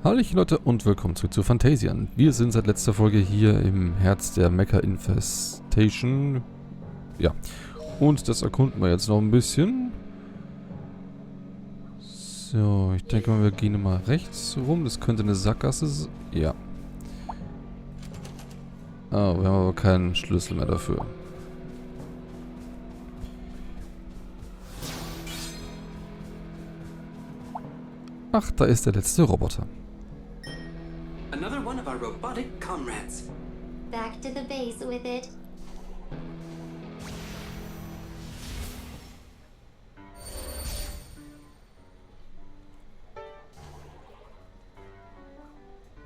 Hallöchen Leute und willkommen zurück zu FANTASIAN. Wir sind seit letzter Folge hier im Herz der Mechteria-Infektion. Ja, und das erkunden wir jetzt noch ein bisschen. So, ich denke mal, wir gehen mal rechts rum. Das könnte eine Sackgasse sein. Ja. Ah, wir haben aber keinen Schlüssel mehr dafür. Ach, da ist der letzte Roboter. Another one of our robotic comrades. Back to the base with it.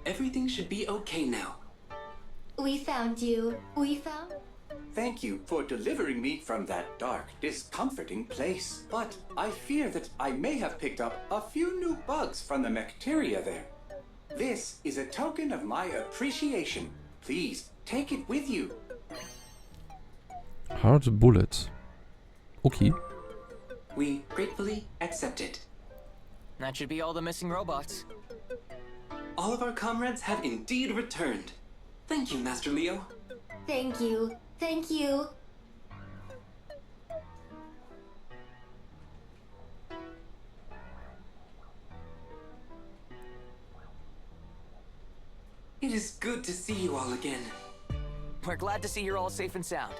Everything should be okay now. We found you. Thank you for delivering me from that dark, discomforting place. But I fear that I may have picked up a few new bugs from the Mechteria there. This is a token of my appreciation. Please take it with you. Hard bullet. Okay. We gratefully accept it. That should be all the missing robots. All of our comrades have indeed returned. Thank you, Master Leo. Thank you. It is good to see you all again. We're glad to see you're all safe and sound.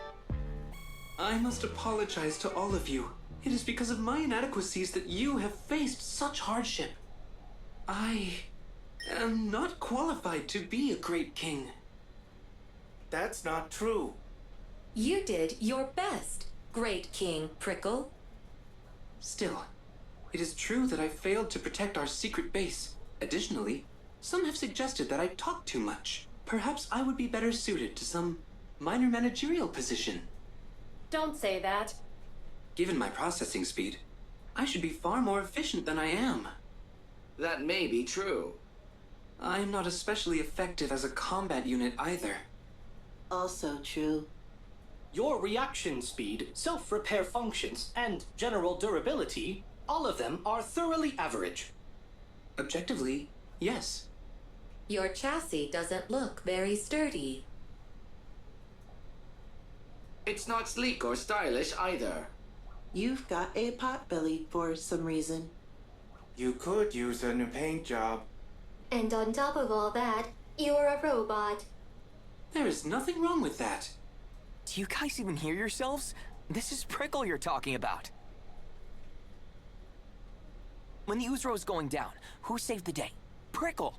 I must apologize to all of you. It is because of my inadequacies that you have faced such hardship. I am not qualified to be a great king. That's not true. You did your best, Great King Prickle. Still, it is true that I failed to protect our secret base. Additionally, some have suggested that I talk too much. Perhaps I would be better suited to some minor managerial position. Don't say that. Given my processing speed, I should be far more efficient than I am. That may be true. I am not especially effective as a combat unit either. Also true. Your reaction speed, self-repair functions, and general durability, all of them are thoroughly average. Objectively, yes. Your chassis doesn't look very sturdy. It's not sleek or stylish either. You've got a potbelly for some reason. You could use a new paint job. And on top of all that, you're a robot. There is nothing wrong with that. Do you guys even hear yourselves? This is Prickle you're talking about. When the Uzro's going down, who saved the day? Prickle.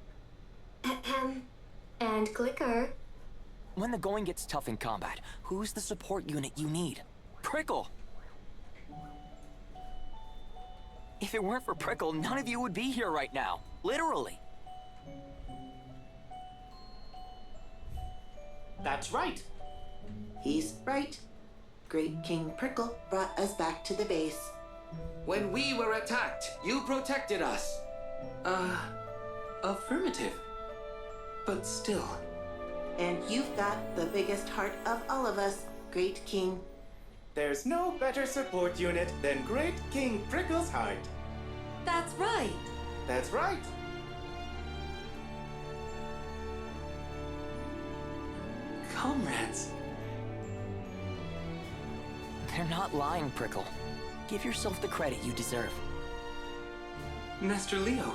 And Clicker. When the going gets tough in combat, who's the support unit you need? Prickle. If it weren't for Prickle, none of you would be here right now. Literally. That's right. He's right. Great King Prickle brought us back to the base. When we were attacked, you protected us. Affirmative. But still. And you've got the biggest heart of all of us, Great King. There's no better support unit than Great King Prickle's heart. That's right. That's right. Comrades. They're not lying, Prickle. Give yourself the credit you deserve. Master Leo.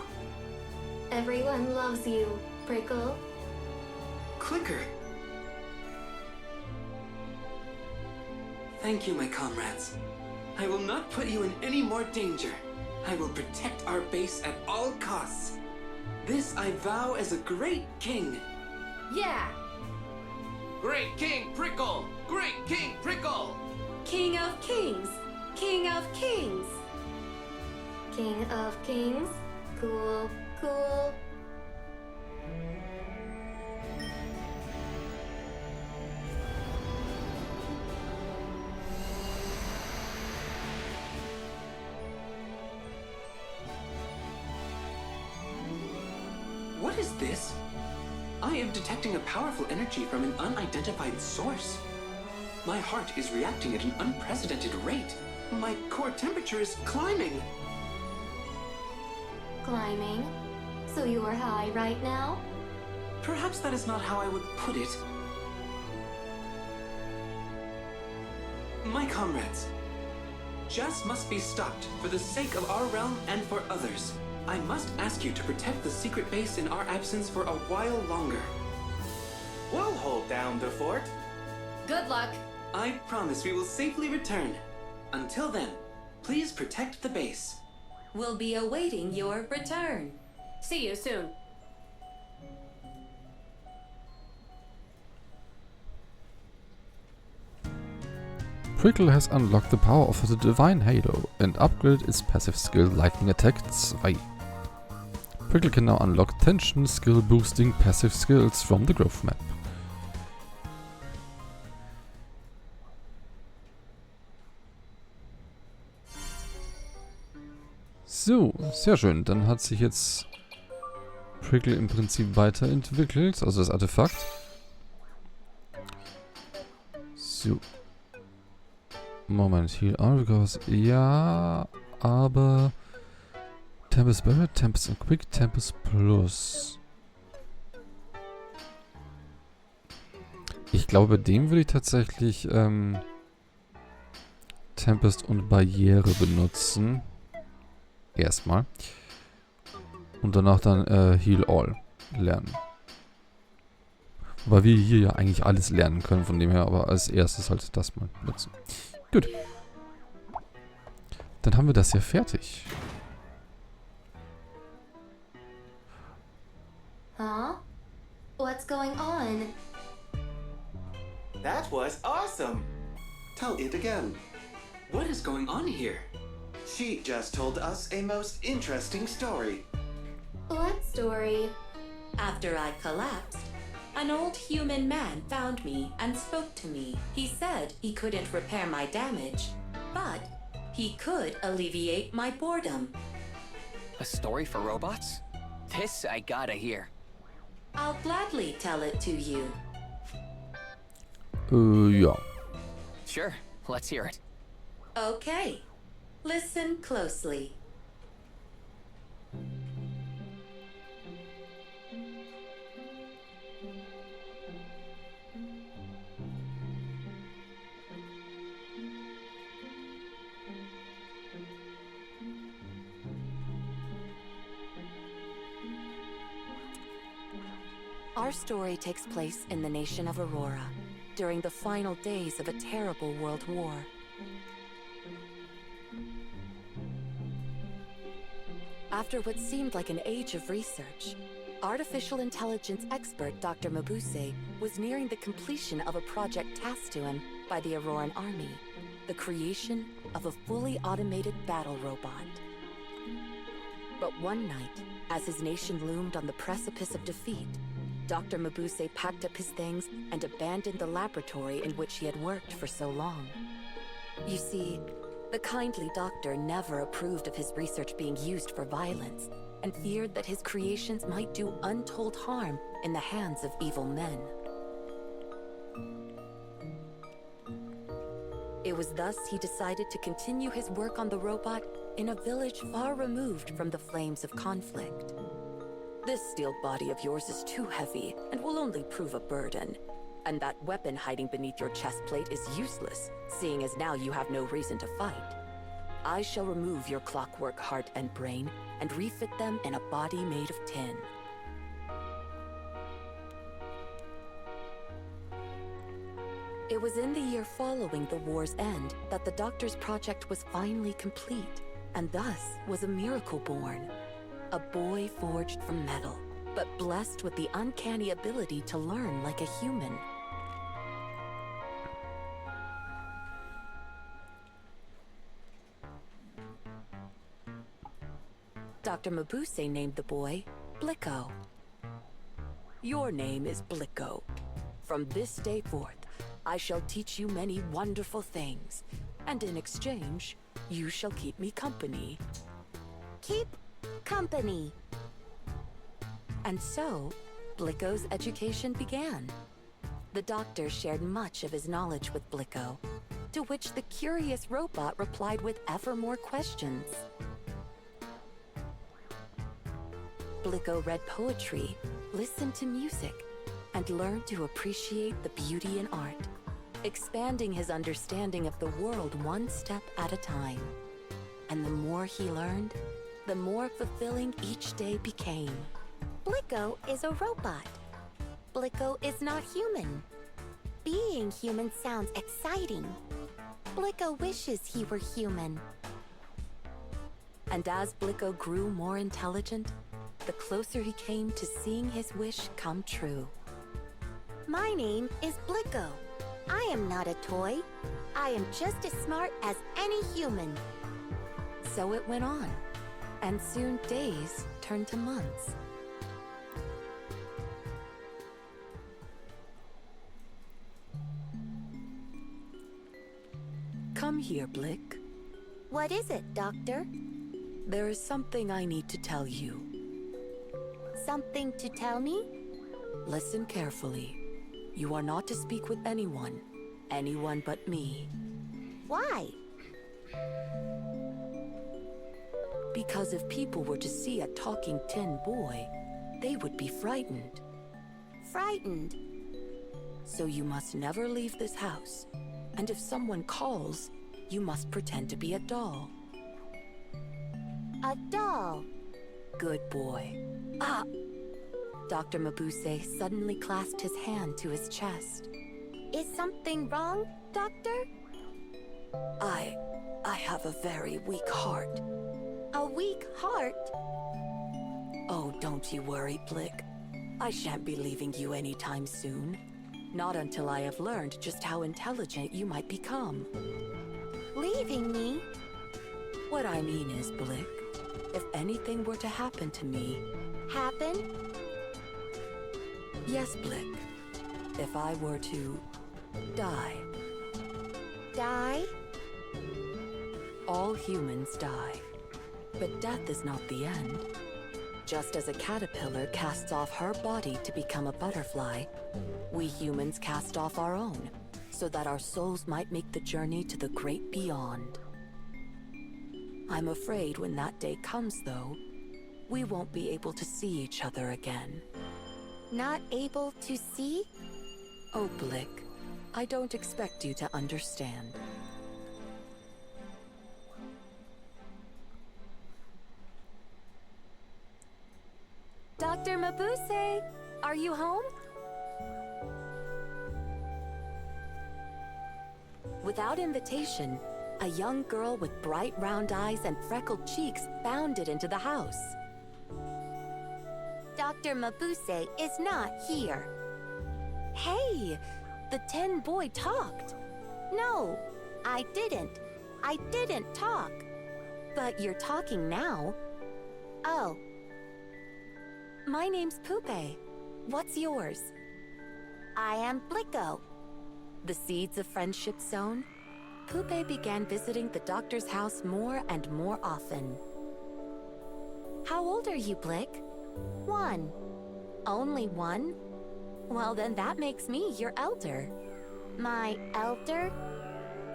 Everyone loves you, Prickle. Clicker. Thank you, my comrades. I will not put you in any more danger. I will protect our base at all costs. This I vow as a great king. Yeah. Great King Prickle! Great King Prickle! King of Kings. King of Kings. King of Kings. Cool. What is this? I am detecting a powerful energy from an unidentified source. My heart is reacting at an unprecedented rate. My core temperature is climbing. Climbing. So you're high right now? Perhaps that is not how I would put it. My comrades, Jess must be stopped for the sake of our realm and for others. I must ask you to protect the secret base in our absence for a while longer. We'll hold down the fort. Good luck. I promise we will safely return. Until then, please protect the base. We'll be awaiting your return. See you soon. Prickle has unlocked the power of the Divine Halo and upgraded its passive skill Lightning Attack 2. Prickle can now unlock tension skill boosting passive skills from the growth map. So, sehr schön. Dann hat sich jetzt Prickle im Prinzip weiterentwickelt, also das Artefakt. So. Moment, Heal all because... Ja, aber... Tempest Barrier, Tempest and Quick, Tempest Plus. Ich glaube, bei dem würde ich tatsächlich Tempest und Barriere benutzen. Erstmal. Und danach dann Heal All lernen. Weil wir hier ja eigentlich alles lernen können, von dem her, aber als erstes halt das mal nutzen. Gut. Dann haben wir das ja fertig. Huh? What's going on? That was awesome. Tell it again. What is going on here? She just told us a most interesting story. What story? After I collapsed, an old human man found me and spoke to me. He said he couldn't repair my damage, but he could alleviate my boredom. A story for robots? This I gotta hear. I'll gladly tell it to you. Ja. Sure, let's hear it. Okay. Listen closely. Our story takes place in the nation of Aurora, during the final days of a terrible world war. After what seemed like an age of research, artificial intelligence expert Dr. Mabuse was nearing the completion of a project tasked to him by the Auroran army, the creation of a fully automated battle robot. But one night, as his nation loomed on the precipice of defeat, Dr. Mabuse packed up his things and abandoned the laboratory in which he had worked for so long. You see, the kindly doctor never approved of his research being used for violence, and feared that his creations might do untold harm in the hands of evil men. It was thus he decided to continue his work on the robot in a village far removed from the flames of conflict. This steel body of yours is too heavy and will only prove a burden. And that weapon hiding beneath your chest plate is useless, seeing as now you have no reason to fight. I shall remove your clockwork heart and brain and refit them in a body made of tin. It was in the year following the war's end that the doctor's project was finally complete, and thus was a miracle born. A boy forged from metal, but blessed with the uncanny ability to learn like a human. Dr. Mabuse named the boy Blik-0. Your name is Blik-0. From this day forth, I shall teach you many wonderful things, and in exchange, you shall keep me company. Keep company. And so, Blik-0's education began. The doctor shared much of his knowledge with Blik-0, to which the curious robot replied with ever more questions. Blik-0 read poetry, listened to music, and learned to appreciate the beauty in art, expanding his understanding of the world one step at a time. And the more he learned, the more fulfilling each day became. Blik-0 is a robot. Blik-0 is not human. Being human sounds exciting. Blik-0 wishes he were human. And as Blik-0 grew more intelligent, the closer he came to seeing his wish come true. My name is Blik-0. I am not a toy. I am just as smart as any human. So it went on, and soon days turned to months. Come here, Blik. What is it, Doctor? There is something I need to tell you. Something to tell me? Listen carefully. You are not to speak with anyone but me. Why? Because if people were to see a talking tin boy, they would be frightened. Frightened? So you must never leave this house. And if someone calls, you must pretend to be a doll. A doll. Good boy. Ah! Dr. Mabuse suddenly clasped his hand to his chest. Is something wrong, Doctor? I have a very weak heart. A weak heart? Oh, don't you worry, Blik. I shan't be leaving you anytime soon. Not until I have learned just how intelligent you might become. Leaving me? What I mean is, Blik, if anything were to happen to me... Happen? Yes, Blik. If I were to... die. Die? All humans die. But death is not the end. Just as a caterpillar casts off her body to become a butterfly, we humans cast off our own, so that our souls might make the journey to the great beyond. I'm afraid when that day comes, though, we won't be able to see each other again. Not able to see? Oh, Blik, I don't expect you to understand. Dr. Mabuse, are you home? Without invitation, a young girl with bright round eyes and freckled cheeks bounded into the house. Dr. Mabuse is not here. Hey, the tin boy talked. No, I didn't. I didn't talk. But you're talking now. Oh. My name's Pupe. What's yours? I am Blik-0. The seeds of friendship sown, Pupe began visiting the doctor's house more and more often. How old are you, Blik? 1. Only 1? Well, then that makes me your elder. My elder?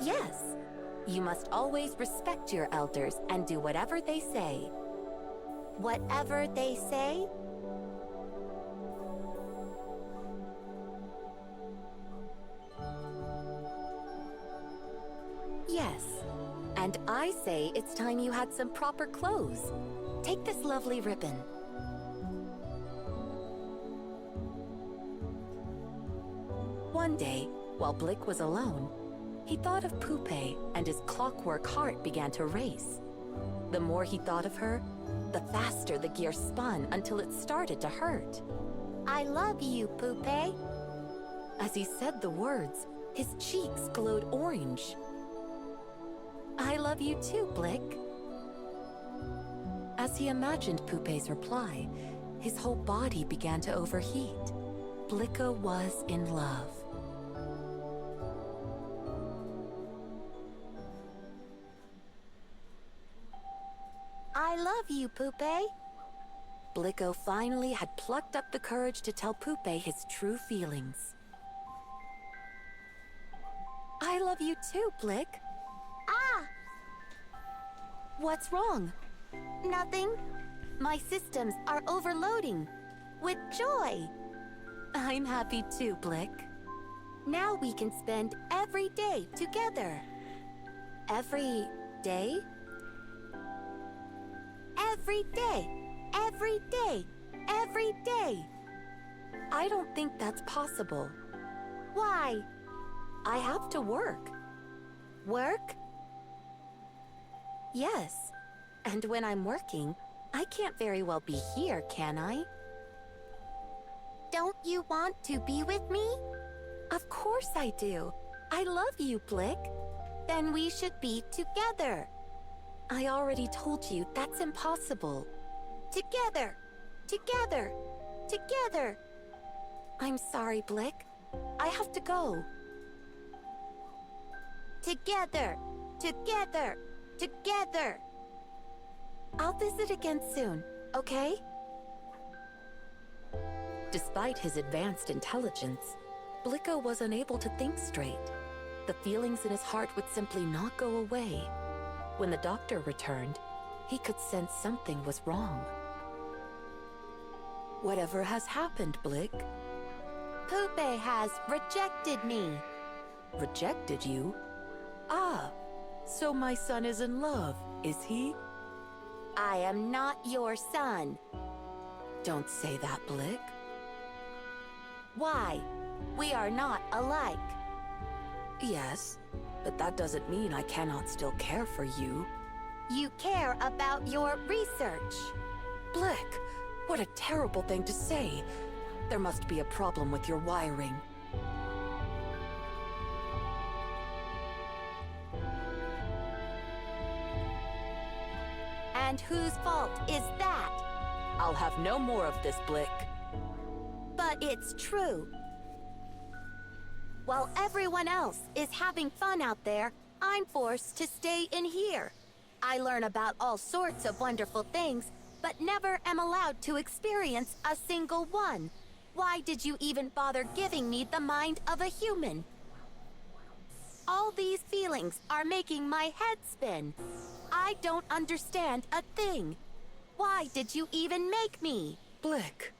Yes. You must always respect your elders and do whatever they say. Whatever they say? Yes. And I say it's time you had some proper clothes. Take this lovely ribbon. One day, while Blik was alone, he thought of Pupe and his clockwork heart began to race. The more he thought of her, the faster the gear spun until it started to hurt. I love you, Pupe. As he said the words, his cheeks glowed orange. I love you too, Blik. As he imagined Pupe's reply, his whole body began to overheat. Blik-0 was in love. I love you, Pupe. Blik-0 finally had plucked up the courage to tell Pupe his true feelings. I love you too, Blik. Ah! What's wrong? Nothing. My systems are overloading with joy. I'm happy too, Blik. Now we can spend every day together. Every day? Every day. Every day. Every day. I don't think that's possible. Why? I have to work. Work? Yes. And when I'm working, I can't very well be here, can I? Don't you want to be with me? Of course I do. I love you, Blik. Then we should be together. I already told you that's impossible. Together. Together. Together. I'm sorry, Blik. I have to go. Together. Together. Together. I'll visit again soon, okay? Despite his advanced intelligence, Blik-0 was unable to think straight. The feelings in his heart would simply not go away. When the doctor returned, he could sense something was wrong. Whatever has happened, Blik? Poopé has rejected me. Rejected you? Ah, so my son is in love, is he? I am not your son. Don't say that, Blik. Why? We are not alike. Yes, but that doesn't mean I cannot still care for you. You care about your research. Blik, what a terrible thing to say. There must be a problem with your wiring. And whose fault is that? I'll have no more of this, Blik. But it's true. While everyone else is having fun out there, I'm forced to stay in here. I learn about all sorts of wonderful things, but never am allowed to experience a single one. Why did you even bother giving me the mind of a human? All these feelings are making my head spin. I don't understand a thing. Why did you even make me? Blik,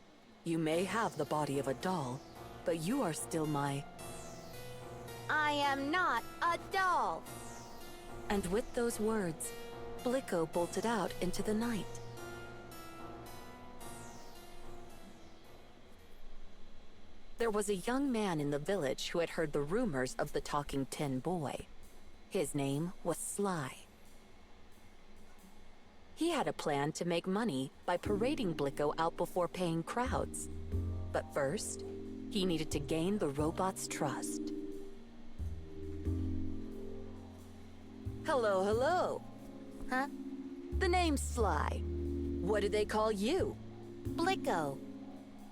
you may have the body of a doll, but you are still my... I am not a doll. And with those words, Blik-0 bolted out into the night. There was a young man in the village who had heard the rumors of the talking tin boy. His name was Sly. He had a plan to make money by parading Blik-0 out before paying crowds. But first, he needed to gain the robot's trust. Hello, hello. Huh? The name's Sly. What do they call you? Blik-0.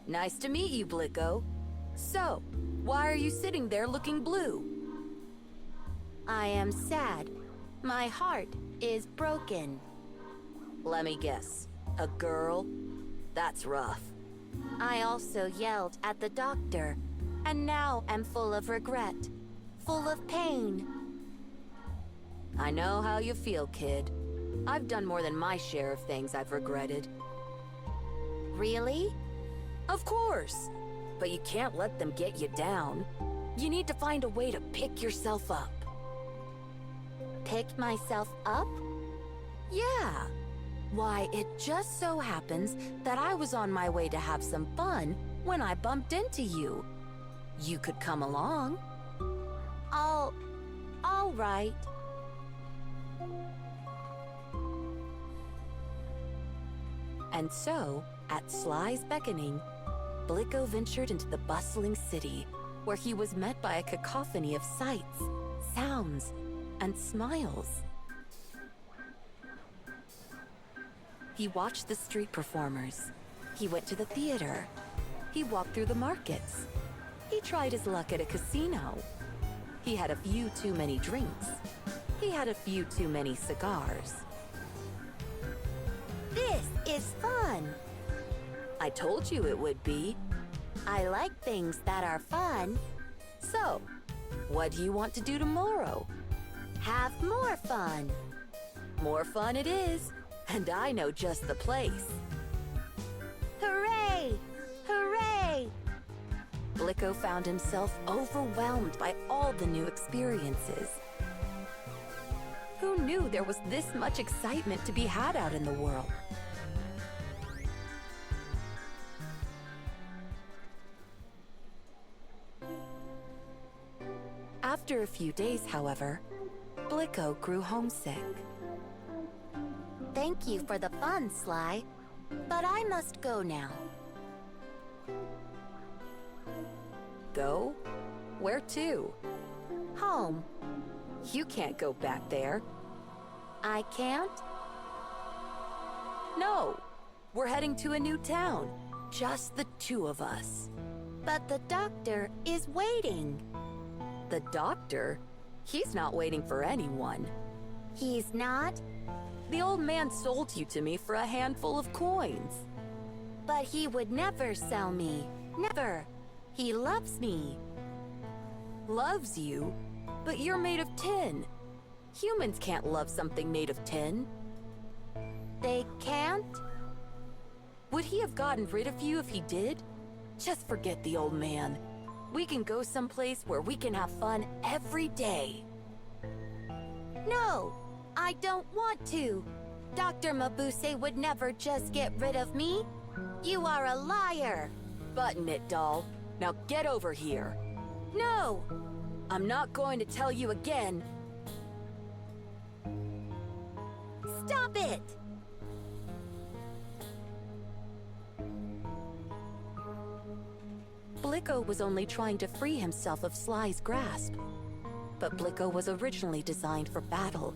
Nice to meet you, Blik-0. So, why are you sitting there looking blue? I am sad. My heart is broken. Let me guess. A girl? That's rough. I also yelled at the doctor, and now am full of regret, full of pain. I know how you feel, kid. I've done more than my share of things I've regretted. Really? Of course. But you can't let them get you down. You need to find a way to pick yourself up. Pick myself up? Yeah. Why, it just so happens that I was on my way to have some fun when I bumped into you. You could come along. All right. And so, at Sly's beckoning, Blik-0 ventured into the bustling city, where he was met by a cacophony of sights, sounds, and smiles. He watched the street performers. He went to the theater. He walked through the markets. He tried his luck at a casino. He had a few too many drinks. He had a few too many cigars. This is fun. I told you it would be. I like things that are fun. So, what do you want to do tomorrow? Have more fun. More fun it is, and I know just the place. Blik-0 found himself overwhelmed by all the new experiences. Who knew there was this much excitement to be had out in the world? After a few days, however, Blik-0 grew homesick. Thank you for the fun, Sly. But I must go now. Go? Where to? Home. You can't go back there. I can't? No. We're heading to a new town. Just the two of us. But the doctor is waiting. The doctor? He's not waiting for anyone. He's not? The old man sold you to me for a handful of coins. But he would never sell me. Never. He loves me. Loves you? But you're made of tin. Humans can't love something made of tin. They can't? Would he have gotten rid of you if he did? Just forget the old man. We can go someplace where we can have fun every day. No, I don't want to. Dr. Mabuse would never just get rid of me. You are a liar. Button it, doll. Now get over here. No! I'm not going to tell you again. Stop it! Blik-0 was only trying to free himself of Sly's grasp. But Blik-0 was originally designed for battle.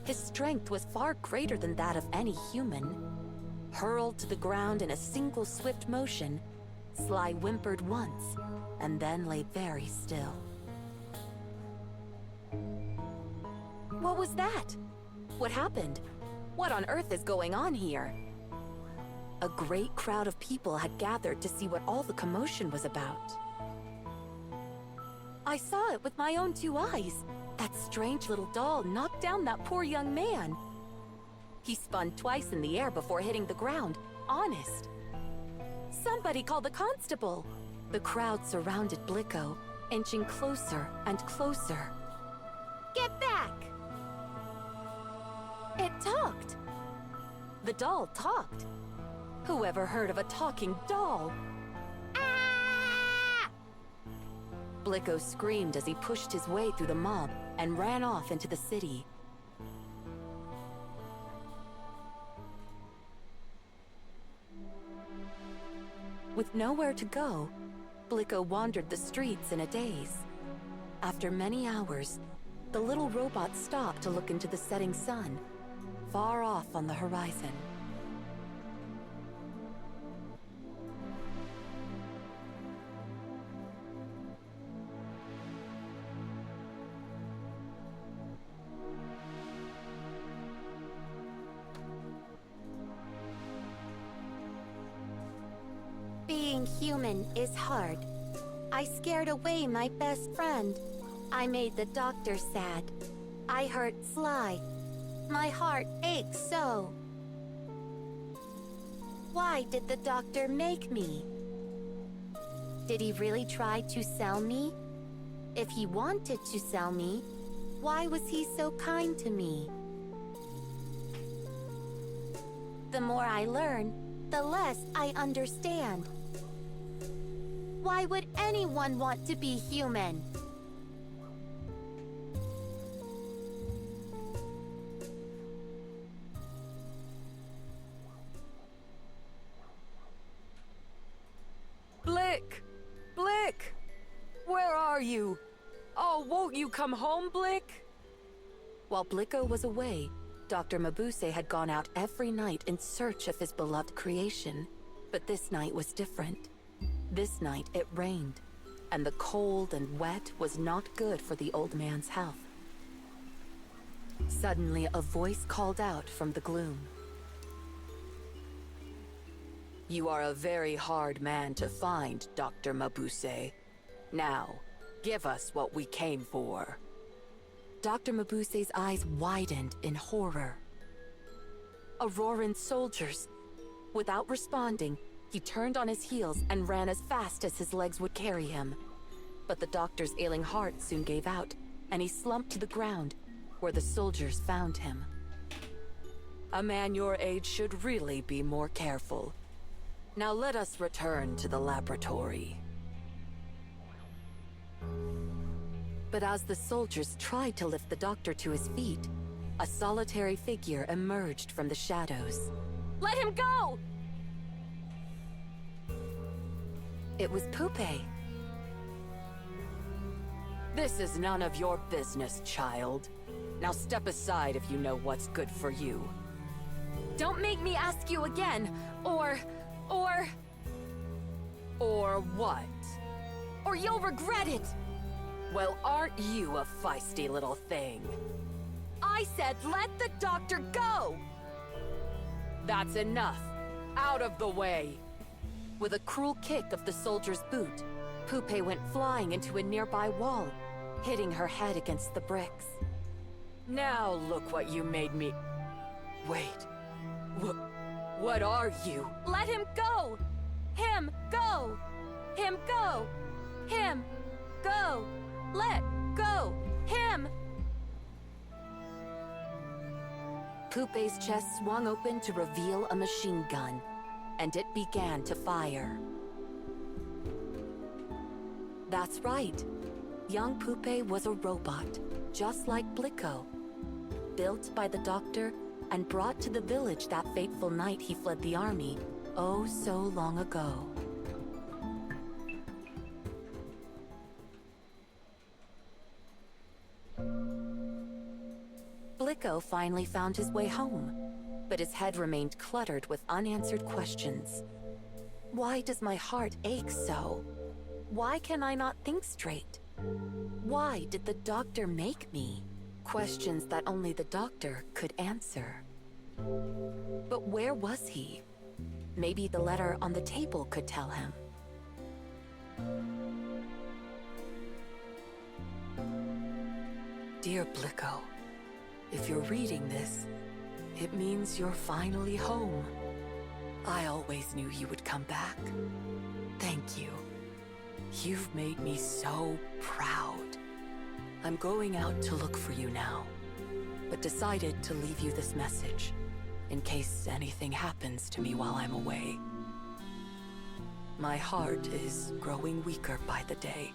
His strength was far greater than that of any human. Hurled to the ground in a single swift motion, Sly whimpered once, and then lay very still. What was that? What happened? What on earth is going on here? A great crowd of people had gathered to see what all the commotion was about. I saw it with my own two eyes. That strange little doll knocked down that poor young man. He spun twice in the air before hitting the ground. Honest. Somebody call the constable. The crowd surrounded Blik-0, inching closer and closer. Get back! It talked. The doll talked. Whoever heard of a talking doll? Ah! Blik-0 screamed as he pushed his way through the mob and ran off into the city. With nowhere to go, Blik-0 wandered the streets in a daze. After many hours, the little robot stopped to look into the setting sun, far off on the horizon. Being human is hard. I scared away my best friend. I made the doctor sad. I hurt Sly. My heart aches so. Why did the doctor make me? Did he really try to sell me? If he wanted to sell me, why was he so kind to me? The more I learn, the less I understand. Why would anyone want to be human? Blik! Blik! Where are you? Oh, won't you come home, Blik? While Blik-0 was away, Dr. Mabuse had gone out every night in search of his beloved creation. But this night was different. This night it rained, and the cold and wet was not good for the old man's health. Suddenly, a voice called out from the gloom. You are a very hard man to find, Dr. Mabuse. Now, give us what we came for. Dr. Mabuse's eyes widened in horror. Auroran soldiers. Without responding, He turned on his heels and ran as fast as his legs would carry him. But the doctor's ailing heart soon gave out, and he slumped to the ground, where the soldiers found him. A man your age should really be more careful. Now let us return to the laboratory. But as the soldiers tried to lift the doctor to his feet, a solitary figure emerged from the shadows. Let him go! It was Pupe. This is none of your business, child. Now step aside if you know what's good for you. Don't make me ask you again, or what? Or you'll regret it! Well, aren't you a feisty little thing? I said let the doctor go! That's enough. Out of the way. With a cruel kick of the soldier's boot, Pupe went flying into a nearby wall, hitting her head against the bricks. Now look what you made me... Wait. What are you? Let him go! Him go! Him go! Him go! Let go! Him! Pupe's chest swung open to reveal a machine gun, and it began to fire. That's right. Young Pupe was a robot, just like Blik-0. Built by the doctor and brought to the village that fateful night he fled the army, oh so long ago. Blik-0 finally found his way home, but his head remained cluttered with unanswered questions. Why does my heart ache so? Why can I not think straight? Why did the doctor make me? Questions that only the doctor could answer. But where was he? Maybe the letter on the table could tell him. Dear Blik-0, if you're reading this, it means you're finally home. I always knew you would come back. Thank you. You've made me so proud. I'm going out to look for you now, but decided to leave you this message, in case anything happens to me while I'm away. My heart is growing weaker by the day,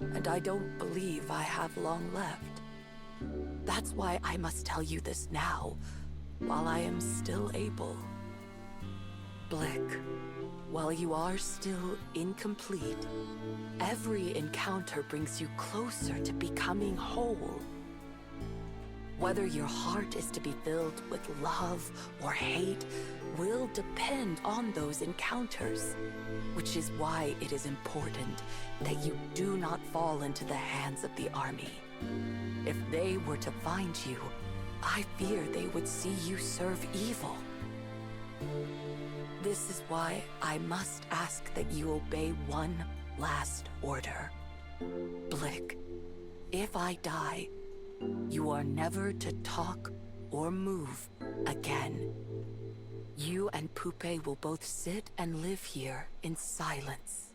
and I don't believe I have long left. That's why I must tell you this now, while I am still able. Blik, while you are still incomplete, every encounter brings you closer to becoming whole. Whether your heart is to be filled with love or hate will depend on those encounters, which is why it is important that you do not fall into the hands of the army. If they were to find you, I fear they would see you serve evil. This is why I must ask that you obey one last order. Blik, if I die, you are never to talk or move again. You and Pupe will both sit and live here in silence.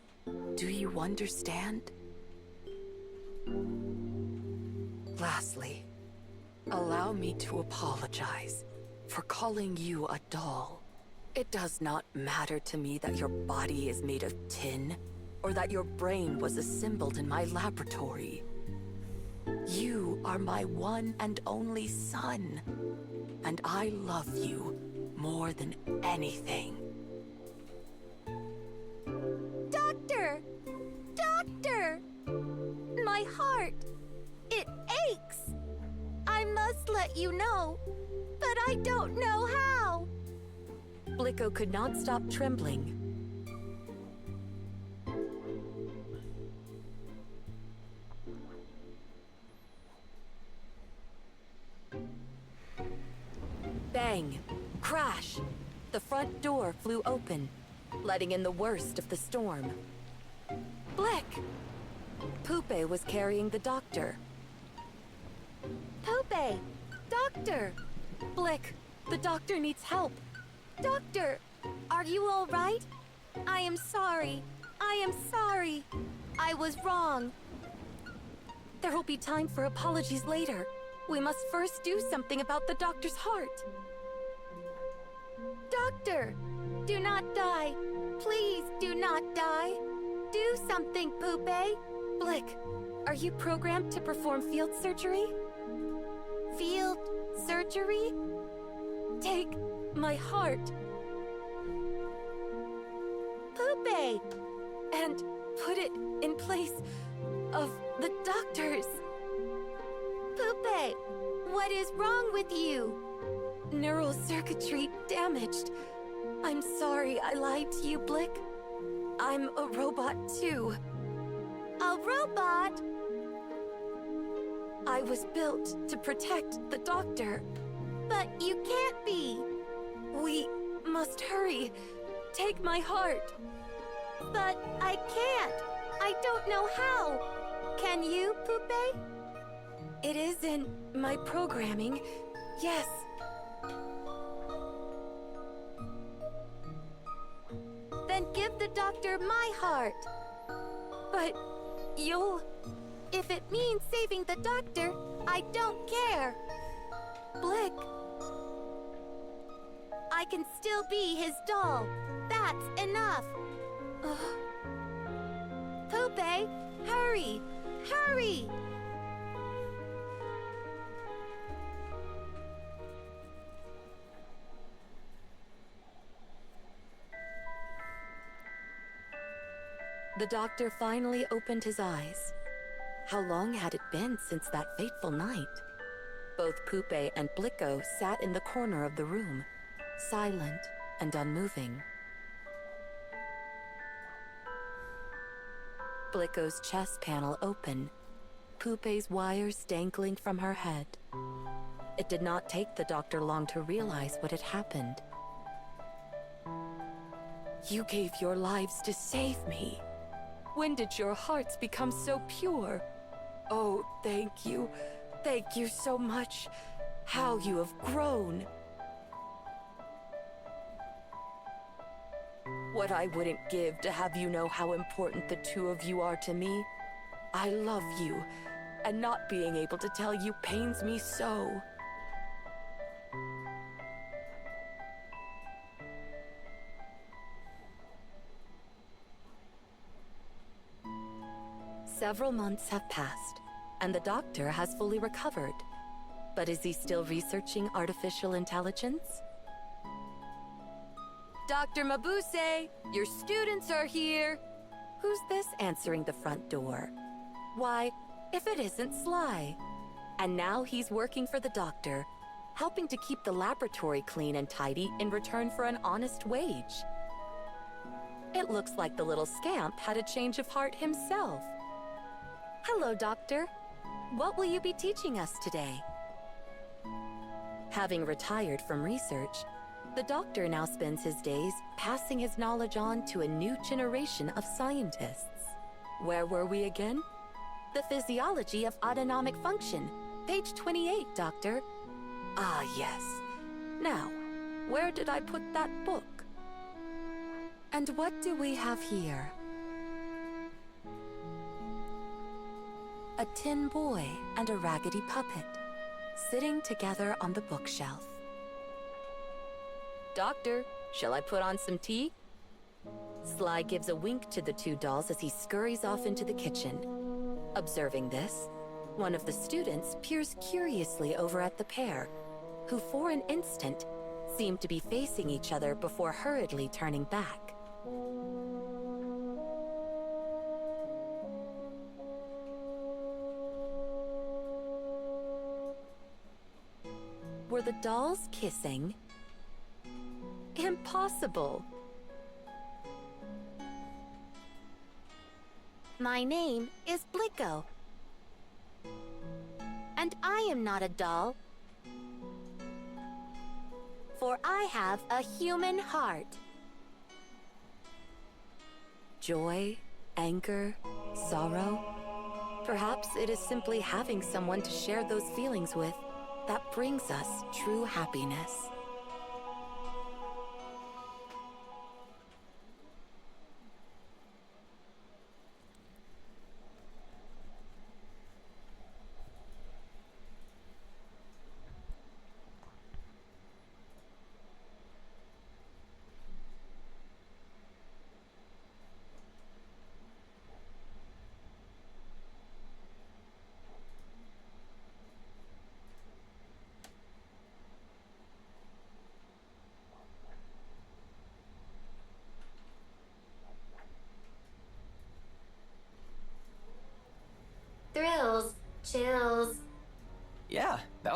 Do you understand? Lastly, allow me to apologize for calling you a doll. It does not matter to me that your body is made of tin, or that your brain was assembled in my laboratory. You are my one and only son, and I love you more than anything. Doctor! Doctor! My heart! It aches! I must let you know, but I don't know how. Blik-0 could not stop trembling. Bang! Crash! The front door flew open, letting in the worst of the storm. Blik! Pupe was carrying the doctor. Pupe! Doctor! Blik, the doctor needs help. Doctor! Are you all right? I am sorry. I am sorry. I was wrong. There will be time for apologies later. We must first do something about the doctor's heart. Doctor, do not die. Please do not die. Do something, Poopy. Blik, are you programmed to perform field surgery? Field surgery? Take my heart. Poopy! And put it in place of the doctor's. Poopy, what is wrong with you? Neural circuitry damaged. I'm sorry I lied to you, Blik. I'm a robot too. A robot? I was built to protect the doctor. But you can't be. We must hurry. Take my heart. But I can't. I don't know how. Can you, Poopy? It is in my programming, yes. Then give the doctor my heart. But you'll... If it means saving the doctor, I don't care. Blik. I can still be his doll. That's enough. Poopy, hurry! Hurry! The doctor finally opened his eyes. How long had it been since that fateful night? Both Poopy and Blik-0 sat in the corner of the room, silent and unmoving. Blik-0's chest panel open, Poopy's wires dangling from her head. It did not take the doctor long to realize what had happened. You gave your lives to save me. When did your hearts become so pure? Oh, thank you. Thank you so much. How you have grown. What I wouldn't give to have you know how important the two of you are to me. I love you, and not being able to tell you pains me so. Several months have passed, and the doctor has fully recovered. But is he still researching artificial intelligence? Dr. Mabuse, your students are here. Who's this answering the front door? Why, if it isn't Sly. And now he's working for the doctor, helping to keep the laboratory clean and tidy in return for an honest wage. It looks like the little scamp had a change of heart himself. Hello, Doctor. What will you be teaching us today? Having retired from research, the doctor now spends his days passing his knowledge on to a new generation of scientists. Where were we again? The physiology of autonomic function. Page 28, Doctor. Ah, yes. Now, where did I put that book? And what do we have here? A tin boy and a raggedy puppet, sitting together on the bookshelf. Doctor, shall I put on some tea? Sly gives a wink to the two dolls as he scurries off into the kitchen. Observing this, one of the students peers curiously over at the pair, who for an instant seem to be facing each other before hurriedly turning back. Were the dolls kissing? Impossible! My name is Blik-0. And I am not a doll. For I have a human heart. Joy, anger, sorrow. Perhaps it is simply having someone to share those feelings with that brings us true happiness.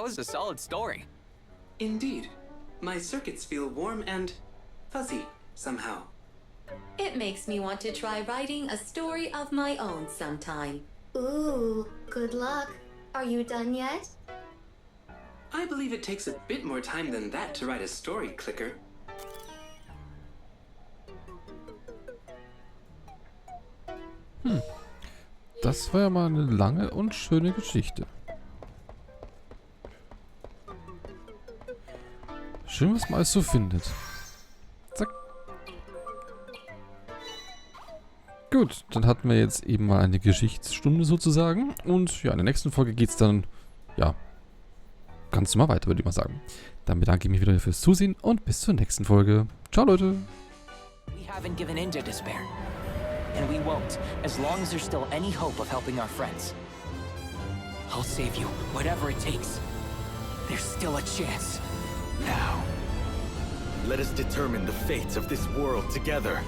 was a solid story. Indeed. My circuits feel warm and fuzzy somehow. It makes me want to try writing a story of my own sometime. Ooh, good luck. Are you done yet? I believe it takes a bit more time than that to write a story, Clicker. Das war ja mal eine lange und schöne Geschichte. Schön, was man alles so findet. Zack. Gut, dann hatten wir jetzt eben mal eine Geschichtsstunde sozusagen. Und ja, in der nächsten Folge geht es dann, ja, ganz normal weiter, würde ich mal sagen. Dann bedanke ich mich wieder fürs Zusehen und bis zur nächsten Folge. Ciao, Leute. We haven't given in to despair. And we won't, as long as there's still any hope of helping our friends. I'll save you, whatever it takes. There's still a chance. Now, let us determine the fates of this world together.